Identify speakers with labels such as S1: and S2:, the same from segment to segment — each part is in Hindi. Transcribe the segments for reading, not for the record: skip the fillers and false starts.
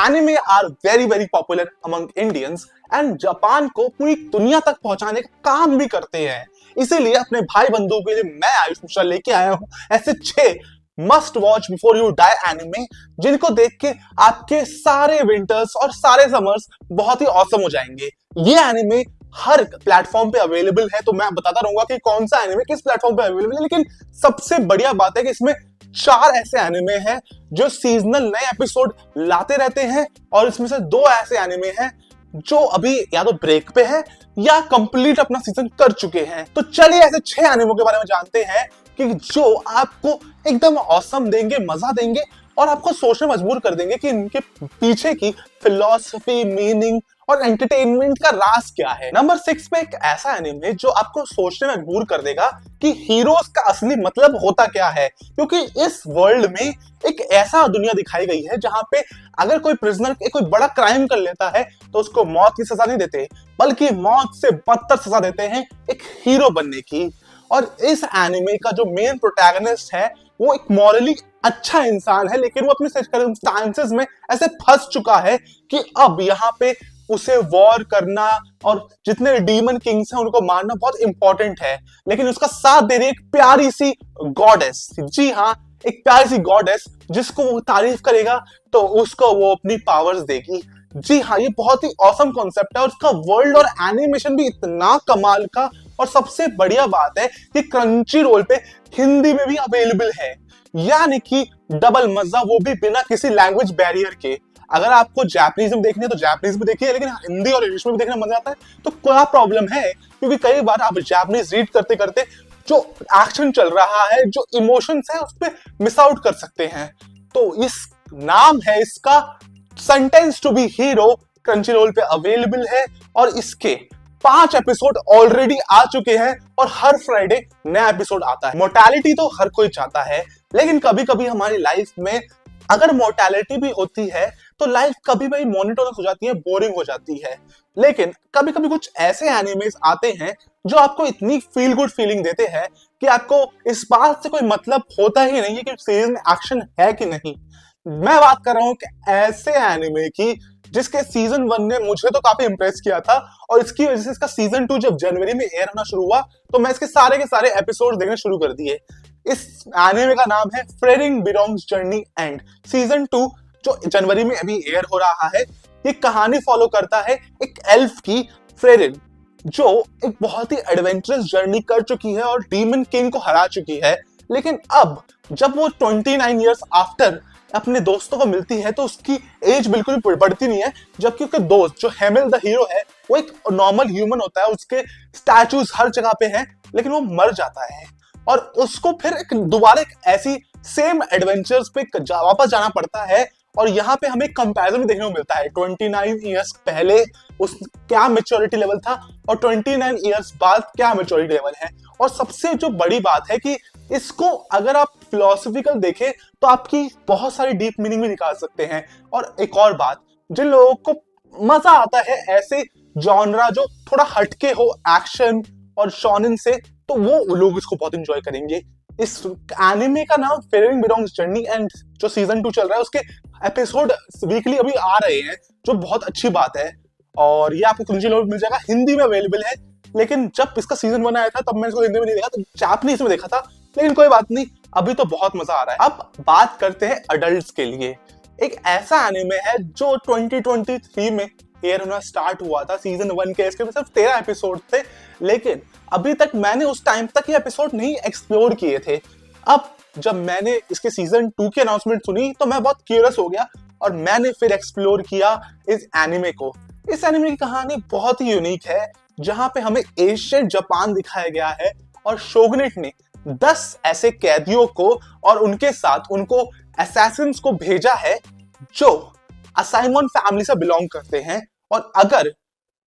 S1: Anime are very very popular among Indians and Japan को पूरी दुनिया तक पहुंचाने का काम भी करते हैं। इसीलिए अपने भाई बंधुओं के लिए मैं आयुष मिश्रा लेके आया हूं ऐसे 6 must watch before you die anime, जिनको देख के आपके सारे विंटर्स और सारे समर्स बहुत ही औसम हो जाएंगे। ये एनिमे हर प्लेटफॉर्म पे अवेलेबल है, तो मैं बताता रहूंगा कि कौन सा एनिमे किस प्लेटफॉर्म पे अवेलेबल है। लेकिन सबसे बढ़िया बात है कि इसमें 4 ऐसे एनिमे हैं जो सीजनल नए एपिसोड लाते रहते हैं, और इसमें से 2 ऐसे एनिमे हैं जो अभी या तो ब्रेक पे है या कंप्लीट अपना सीजन कर चुके हैं। तो चलिए ऐसे 6 एनिमो के बारे में जानते हैं कि जो आपको एकदम औसम देंगे, मजा देंगे और आपको सोचने मजबूर कर देंगे कि इनके पीछे की फिलॉसफी, मीनिंग और एंटरटेनमेंट का राज क्या है। नंबर 6 पे एक ऐसा एनिमे जो आपको सोचने में मजबूर कर देगा कि हीरोज का असली मतलब होता क्या है, क्योंकि इस वर्ल्ड में एक ऐसा दुनिया दिखाई गई है जहां पे अगर कोई प्रिजनर कोई बड़ा क्राइम कर लेता है तो उसको मौत की सजा नहीं देते, बल्कि मौत से बदतर सजा देते हैं एक हीरो बनने की। और इस एनिमे का जो मेन प्रोटैगनिस्ट है वो एक मॉरली अच्छा इंसान है, लेकिन वो अपने सर्कमस्टांसेस में ऐसे फंस चुका है कि अब यहाँ पे उसे वॉर करना और जितने डीमन किंग्स हैं उनको मारना बहुत इंपॉर्टेंट है। लेकिन उसका साथ दे रही एक प्यारी सी गॉडेस, जी हाँ, एक प्यारी सी गॉडेस जिसको वो तारीफ करेगा तो उसको वो अपनी पावर्स देगी। जी हाँ, ये बहुत ही ऑसम कॉन्सेप्ट है और उसका वर्ल्ड और एनिमेशन भी इतना कमाल का। और सबसे बढ़िया बात है कि क्रंची रोल पे हिंदी में भी अवेलेबल है, यानी कि डबल मजा, वो भी बिना किसी लैंग्वेज बैरियर के। अगर आपको जापानीज में देखनी है तो जापानीज में देखिए, लेकिन हिंदी और इंग्लिश में भी देखना मजा आता है तो क्या प्रॉब्लम है, क्योंकि कई बार आप जापानीज रीड करते करते जो एक्शन चल रहा है, जो इमोशंस है, उस पर मिस आउट कर सकते हैं। तो इस नाम है इसका sentence to be hero, Crunchyroll पे अवेलेबल है और इसके 5 एपिसोड ऑलरेडी आ चुके हैं और हर फ्राइडे नया एपिसोड आता है। मोर्टैलिटी तो हर कोई चाहता है, लेकिन कभी कभी हमारी लाइफ में अगर मोर्टैलिटी भी होती है तो लाइफ कभी कभी मोनोटोनस हो जाती है, बोरिंग हो जाती है। लेकिन कभी कभी कुछ ऐसे एनिमेस आते हैं जो आपको इतनी फील गुड फीलिंग देते हैं कि आपको इस बात से कोई मतलब होता ही नहीं है कि सीरीज में एक्शन है कि नहीं। मैं बात कर रहा हूं कि ऐसे एनिमे की जिसके सीजन 1 ने मुझे तो काफी इंप्रेस किया था, और इसकी वजह से इसका सीजन 2 जब जनवरी में एयर होना शुरू हुआ तो मैं इसके सारे के सारे एपिसोड देखने शुरू कर दिए। इस एनिमे का नाम है फ्रेरिंग बिलोंग्स जर्नी एंड। सीजन 2 जो जनवरी में अभी एयर हो रहा है, ये कहानी फॉलो करता है एक एल्फ की, फ्रेरिन, जो एक बहुत ही एडवेंचरस जर्नी कर चुकी है और डीमन किंग को हरा चुकी है। लेकिन अब जब वो 29 इयर्स आफ्टर अपने दोस्तों को मिलती है तो उसकी एज बिल्कुल भी बढ़ती नहीं है, जबकि उसके दोस्त जो हेमिल द हीरो है वो एक नॉर्मल ह्यूमन होता है, उसके स्टैचूज हर जगह पे हैं, लेकिन वो मर जाता है और उसको फिर दोबारा एक ऐसी सेम एडवेंचर्स पे वापस जाना पड़ता है। और यहाँ पे हमें कंपैरिजन भी देखने को मिलता है 29 इयर्स पहले उस क्या मैच्योरिटी लेवल था और 29 इयर्स बाद क्या मैच्योरिटी लेवल है। और सबसे जो बड़ी बात है कि इसको अगर आप फिलोसफिकल देखें तो आपकी बहुत सारी डीप मीनिंग भी निकाल सकते हैं। और एक और बात, जिन लोगों को मजा आता है ऐसे जॉनरा जो थोड़ा हटके हो एक्शन और शॉनिन से, तो वो लोग इसको बहुत एंजॉय करेंगे। इस एनिमे का नाम फ्रेरिंग बिलोंग्स जर्नी एंड जो सीजन 2 चल रहा है उसके एपिसोड वीकली अभी आ रहे हैं, जो बहुत अच्छी बात है। और ये आपको क्रंची रोल मिल जाएगा, हिंदी में अवेलेबल है। लेकिन जब इसका सीजन 1 आया था तब मैं इसको हिंदी में नहीं देखा, तो जापानीज में देखा था, लेकिन कोई बात नहीं, अभी तो बहुत मजा आ रहा है। अब बात करते हैं अडल्ट्स के लिए। एक ऐसा एनिमे है जो 2023 में एयर होना स्टार्ट हुआ था। सीजन 1 के इसके सिर्फ 13 एपिसोड थे, लेकिन अभी तक मैंने उस टाइम तक ये एपिसोड नहीं एक्सप्लोर किए थे। अब जब मैंने इसके सीजन 2 की अनाउंसमेंट सुनी तो मैं बहुत क्यूरियस हो गया और मैंने फिर एक्सप्लोर किया इस एनिमे को। इस एनिमे की कहानी बहुत ही यूनिक है, जहां पे हमें एशियन जापान दिखाया गया है और शोगुनेट ने 10 ऐसे कैदियों को और उनके साथ उनको असैसिन्स को भेजा है जो असाइमन फैमिली से बिलोंग करते हैं। और अगर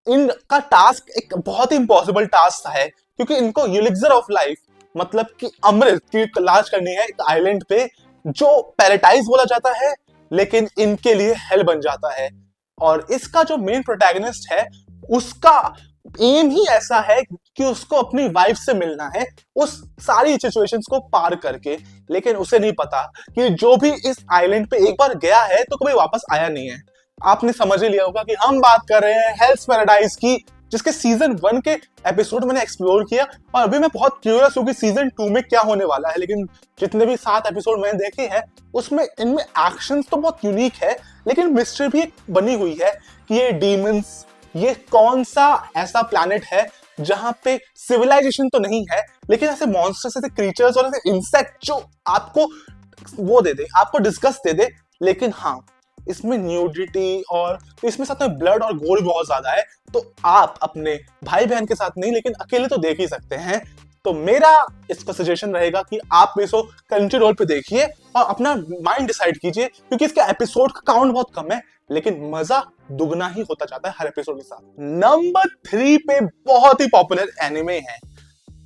S1: इनका टास्क एक बहुत ही इम्पॉसिबल टास्क है, क्योंकि इनको एलिक्सिर ऑफ लाइफ मतलब कि अमृत की तलाश करनी है एक आइलैंड पे जो पैराडाइज बोला जाता है, लेकिन इनके लिए हेल बन जाता है। और इसका जो मेन प्रोटैगनिस्ट है उसका एम ही ऐसा है कि उसको अपनी वाइफ से मिलना है उस सारी सिचुएशंस को पार करके, लेकिन उसे नहीं पता कि जो भी इस आइलैंड पे एक बार गया है तो कभी वापस आया नहीं है। आपने समझ ही लिया होगा कि हम बात कर रहे हैं हेल्स पैराडाइज की, जिसके सीजन 1 के एपिसोड मैंने एक्सप्लोर किया और अभी मैं बहुत क्यूरियस हूँ कि सीजन 2 में क्या होने वाला है। लेकिन जितने भी 7 एपिसोड मैंने देखे हैं उसमें इनमें एक्शन तो बहुत यूनिक है, लेकिन मिस्ट्री भी एक बनी हुई है कि ये डीमंस, ये कौन सा ऐसा प्लैनेट है जहां पे सिविलाइजेशन तो नहीं है, लेकिन ऐसे मॉन्स्टर्स, ऐसे क्रीचर्स और ऐसे इंसेक्ट जो आपको वो दे दे, आपको डिस्गस्ट दे दे। लेकिन हाँ, इसमें न्यूडिटी और इसमें साथ में ब्लड और गोल बहुत ज्यादा है, तो आप अपने भाई बहन के साथ नहीं लेकिन अकेले तो देख ही सकते हैं। तो मेरा इसका सजेशन रहेगा कि आप इसको क्रंची रोल पे देखिए और अपना माइंड डिसाइड कीजिए, क्योंकि इसके एपिसोड का काउंट बहुत कम है लेकिन मजा दुगना ही होता जाता है हर एपिसोड के साथ। नंबर 3 पे बहुत ही पॉपुलर एनिमे है।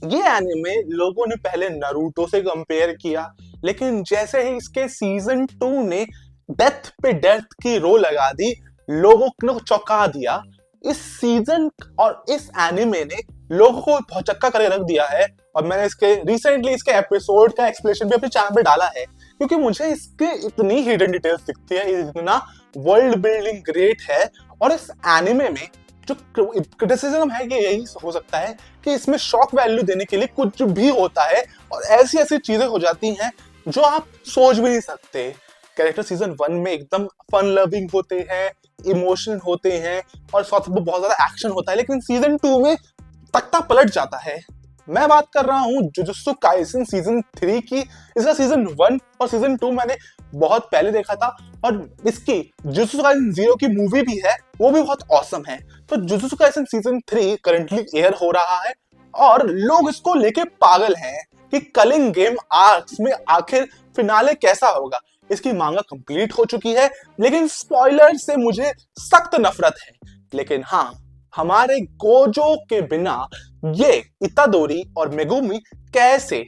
S1: ये एनिमे लोगों ने पहले नारुतो से कंपेयर किया, लेकिन जैसे ही इसके सीजन 2 ने डेथ पे डेथ की रो लगा दी, लोगों को चौंका दिया। इस सीजन और इस एनिमे ने लोगों को भौचक्का करके रख दिया है और मैंने इसके रिसेंटली इसके एपिसोड का एक्सप्लेनेशन भी अपने चैनल पे डाला है, क्योंकि मुझे इसके इतनी हिडन डिटेल्स दिखती है, इतना वर्ल्ड बिल्डिंग ग्रेट है। और इस एनिमे में जो क्रिटिसिज्म है कि यही हो सकता है कि इसमें शॉक वैल्यू देने के लिए कुछ भी होता है और ऐसी ऐसी चीजें हो जाती हैं जो आप सोच भी नहीं सकते। कैरेक्टर सीजन 1 में एकदम फन लविंग होते हैं, इमोशनल होते हैं और साथ में बहुत ज्यादा एक्शन होता है, लेकिन सीजन 2 में तख्ता पलट जाता है। मैं बात कर रहा हूँ जुजुत्सु काइसेन सीजन 3 की। इसका सीजन 1 और सीजन 2 मैंने बहुत पहले देखा था और इसकी जुजुत्सु काइसेन 0 की मूवी भी है, वो भी बहुत ऑसम है। तो jujutsu Kaisen season 3 currently air हो रहा है और लोग इसको लेके पागल हैं कि कलिंग गेम आर्क्स में आखिर फिनाले कैसा होगा। इसकी मांगा कंप्लीट हो चुकी है, लेकिन स्पॉइलर से मुझे सख्त नफरत है। लेकिन हाँ, हमारे गोजो के बिना ये इतादोरी और मेगुमी कैसे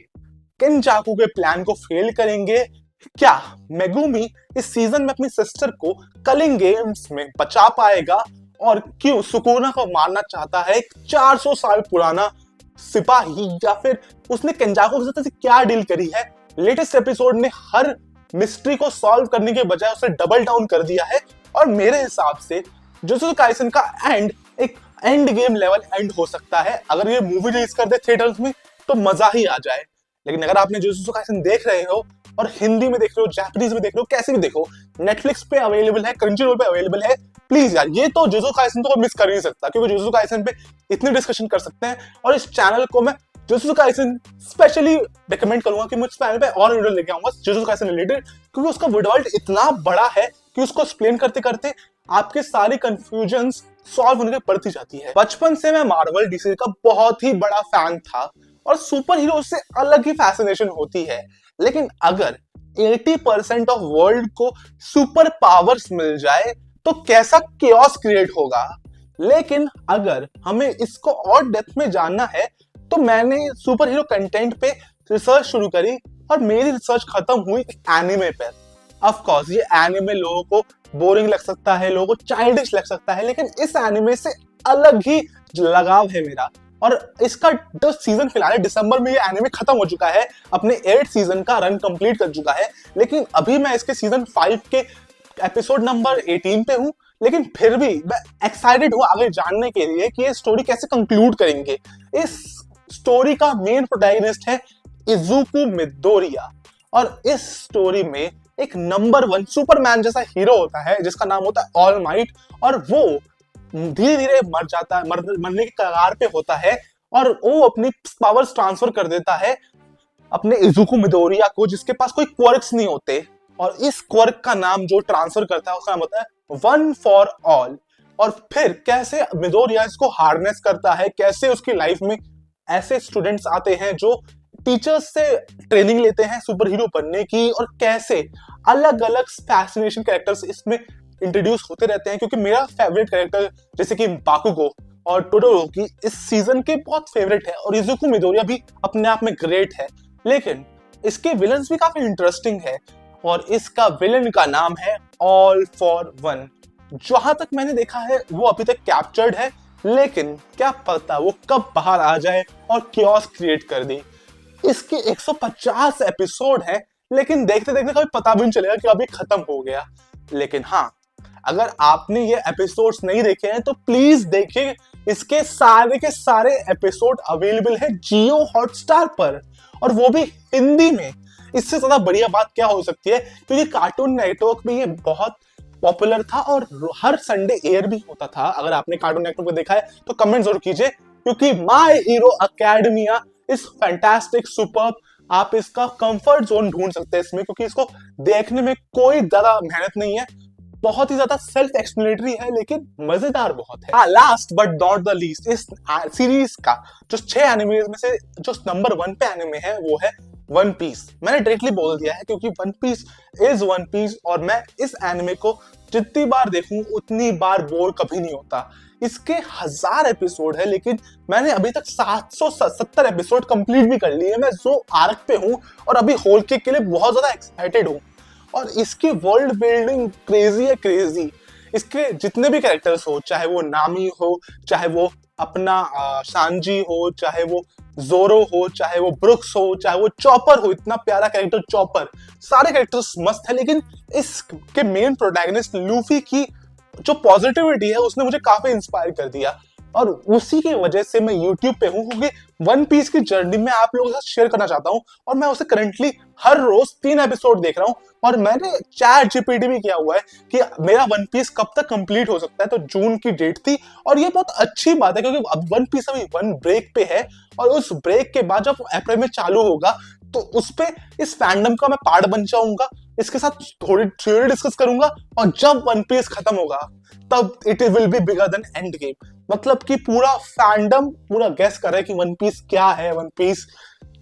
S1: केंजाकू के प्लान को फेल करेंगे? क्या मेगुमी इस सीजन में अपनी सिस्टर को कलिंग गेम्स में बचा पाएगा? और क्यों सुकुना को मारना चाहता है एक 400 साल पुराना सिपाही? या फिर उसने केंजाकू के साथ क्या डील करी है? लेटेस्ट एपिसोड ने हर मिस्ट्री को सॉल्व करने के बजाय उसे डबल डाउन कर दिया है और मेरे हिसाब से जुजुत्सु काइसेन का एंड एक एंड गेम लेवल एंड हो सकता है। अगर ये मूवी रिलीज कर दे थिएटर्स में तो मजा ही आ जाए। लेकिन अगर आपने जुजुत्सु काइसेन देख रहे हो और हिंदी में देख रहे हो, जापानीज में देख रहे हो, कैसे भी देखो, नेटफ्लिक्स पे अवेलेबल है, क्रंची रोल पे अवेलेबल है, प्लीज यार ये तो जुजुत्सु काइसेन तो मिस कर ही नहीं सकता, क्योंकि जुजुत्सु काइसेन पे इतनी डिस्कशन कर सकते हैं। और इस चैनल को मैं जुजुत्सु काइसेन स्पेशली रिकमेंड करूंगा कि मैं इस चैनल पे और वीडियो लेके आऊंगा जुजुत्सु काइसेन रिलेटेड, क्योंकि उसका वर्ल्ड इतना बड़ा है कि उसको एक्सप्लेन करते करते आपके सारी कंफ्यूजन्स सॉल्व होने की पड़ती जाती है। बचपन से मैं मार्वल डीसी का बहुत ही बड़ा फैन था और सुपर हीरो से अलग ही फैसिनेशन होती है। लेकिन अगर 80% ऑफ वर्ल्ड को सुपर पावर्स मिल जाए तो कैसा केओस क्रिएट होगा। लेकिन अगर हमें इसको और डेप्थ में जानना है तो मैंने सुपर हीरो कंटेंट पे रिसर्च शुरू करी और मेरी रिसर्च खत्म हुई एनिमे पर। ऑफ कोर्स ये एनिमे लोगों को बोरिंग लग सकता है, लोगों को चाइल्डिश लग सकता है, लेकिन इस एनिमे से अलग ही लगाव है मेरा। और इसका जो सीजन फिलहाल दिसंबर में ये एनिमे खत्म हो चुका है, अपने 8 सीजन का रन कंप्लीट कर चुका है। लेकिन अभी मैं इसके सीजन 5 के एपिसोड नंबर 18 पे हूँ, लेकिन फिर भी मैं एक्साइटेड हूँ आगे जानने के लिए कि ये स्टोरी कैसे कंक्लूड करेंगे। इस स्टोरी का मेन प्रोटैगनिस्ट है इजुकु मिडोरिया और इस स्टोरी में एक नंबर 1 सुपरमैन जैसा हीरो होता है जिसका नाम होता है ऑल माइट, और वो धीरे धीरे मर जाता है, मरने के कगार पे होता है और वो अपनी पावर्स ट्रांसफर कर देता है अपने इजुकु मिडोरिया को, जिसके पास कोई क्वर्क्स नहीं होते। और इस क्वर्क का नाम जो ट्रांसफर करता है उसका नाम होता है वन फॉर ऑल। और फिर कैसे मिडोरिया इसको हार्नेस करता है, कैसे उसकी लाइफ में ऐसे स्टूडेंट्स आते हैं जो टीचर्स से ट्रेनिंग लेते हैं सुपर हीरो बनने की, और कैसे अलग अलग फैसिनेशन कैरेक्टर्स इसमें इंट्रोड्यूस होते रहते हैं। क्योंकि मेरा फेवरेट कैरेक्टर जैसे कि बाकुगो और टोडोरोकी इस सीजन के बहुत फेवरेट है और इजुकु मिडोरिया भी अपने आप में ग्रेट है। लेकिन इसके विलन्स भी काफी इंटरेस्टिंग है और इसका विलन का नाम है ऑल फॉर वन। जहां तक मैंने देखा है वो अभी तक कैप्चर्ड है, लेकिन क्या पता वो कब बाहर आ जाए और कियोस क्रिएट कर दे। इसके 150 एपिसोड हैं, लेकिन देखते देखते कभी पता भी नहीं चलेगा कि अभी खत्म हो गया। लेकिन हाँ, अगर आपने ये एपिसोड्स नहीं देखे हैं तो प्लीज देखिए, इसके सारे के सारे एपिसोड अवेलेबल है जियो हॉटस्टार पर, और वो भी हिंदी में। इससे ज्यादा बढ़िया बात क्या हो सकती है, क्योंकि कार्टून नेटवर्क में ये बहुत पॉपुलर था और हर संडे एयर भी होता था। अगर आपने कार्टून नेटवर्क पे देखा है तो कमेंट जरूर कीजिए, क्योंकि my hero academia is fantastic super. आप इसका कंफर्ट जोन ढूंढ सकते हैं इसमें, क्योंकि इसको देखने में कोई ज्यादा मेहनत नहीं है, बहुत ही ज्यादा सेल्फ एक्सप्लेनेटरी है, लेकिन मजेदार बहुत है। Last but not the least, इस सीरीज का जो 6 एनिमे में से जो नंबर 1 पे एनिमे है वो है वन पीस। मैंने डायरेक्टली बोल दिया है, क्योंकि one piece is one piece, और मैं इस एनिमे को जितनी बार देखूं उतनी बार बोर कभी नहीं होता। इसके 1000 एपिसोड है, लेकिन मैंने अभी तक 770 एपिसोड कंप्लीट भी कर लिए। मैं जो आर्क पे हूं और अभी होल किक के लिए बहुत ज्यादा एक्साइटेड हूं, और इसकी वर्ल्ड बिल्डिंग क्रेजी है, क्रेजी। इसके जितने भी कैरेक्टर्स हो, चाहे वो नामी हो, चाहे वो अपना सांजी हो, चाहे वो जोरो हो, चाहे वो ब्रुक्स हो, चाहे वो चॉपर हो, इतना प्यारा कैरेक्टर चॉपर, सारे कैरेक्टर्स मस्त है। लेकिन इसके मेन प्रोटैगनिस्ट लूफी की जो पॉजिटिविटी है उसने मुझे काफी इंस्पायर कर दिया, और उसी की वजह से मैं यूट्यूब पे हूँ, क्योंकि वन पीस की जर्नी में आप लोगों के साथ शेयर करना चाहता हूँ। और मैं उसे करंटली हर रोज 3 एपिसोड देख रहा हूँ, और मैंने चैट जीपीटी भी किया हुआ है कि मेरा वन पीस कब तक कंप्लीट हो सकता है, तो जून की डेट थी। और ये बहुत अच्छी बात है, क्योंकि अब वन पीस अभी वन ब्रेक पे है, और उस ब्रेक के बाद जब अप्रैल में चालू होगा तो उस पे इस फैंडम का मैं पार्ट बन जाऊंगा, इसके साथ थोड़ी थ्योरी डिस्कस करूंगा, और जब वन पीस खत्म होगा तब it will be bigger than end game. मतलब कि पूरा फैंडम पूरा गेस कर रहा है कि वन पीस क्या है, वन पीस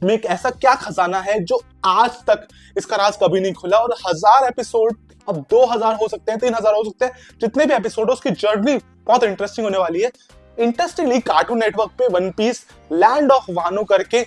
S1: में एक ऐसा क्या खजाना है जो आज तक इसका राज कभी नहीं खुला। और 1000 एपिसोड, अब 2000 हो सकते हैं, 3000 हो सकते हैं, जितने भी एपिसोड उसकी जर्नी बहुत इंटरेस्टिंग होने वाली है। इंटरेस्टिंगली कार्टून नेटवर्क पे वन पीस लैंड ऑफ वानो करके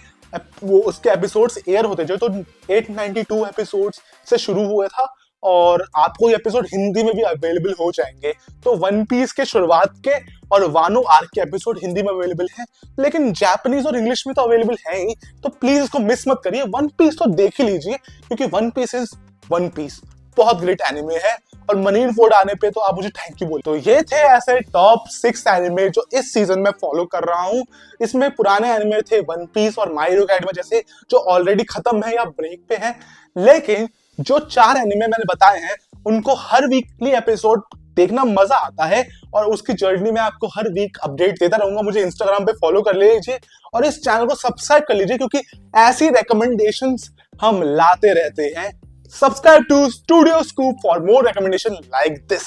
S1: वो उसके एपिसोड्स एयर होते जो, तो 892 एपिसोड्स से शुरू हुआ था, और आपको ये एपिसोड हिंदी में भी अवेलेबल हो जाएंगे। तो वन पीस के शुरुआत के और वानो आर्क के एपिसोड हिंदी में अवेलेबल है, लेकिन जापानीज और इंग्लिश में तो अवेलेबल है ही। तो प्लीज इसको मिस मत करिए, वन पीस तो देख ही लीजिए, क्योंकि one piece is one piece, बहुत ग्रेट एनिमे है। और मरीन फोर्ड आने पे तो आप मुझे थैंक यू बोल। तो ये थे ऐसे टॉप 6 एनिमे जो इस सीजन में फॉलो कर रहा हूँ। इसमें पुराने एनिमे थे वन पीस और माय हीरो एकेडमिया जैसे, जो ऑलरेडी खत्म है या ब्रेक पे है, लेकिन जो 4 एनिमे मैंने बताए हैं उनको हर वीकली एपिसोड देखना मजा आता है, और उसकी जर्नी में आपको हर वीक अपडेट देता रहूंगा। मुझे इंस्टाग्राम पे फॉलो कर लीजिए और इस चैनल को सब्सक्राइब कर लीजिए, क्योंकि ऐसी रिकमेंडेशंस हम लाते रहते हैं। Subscribe to Studio Scoop for more recommendation like this.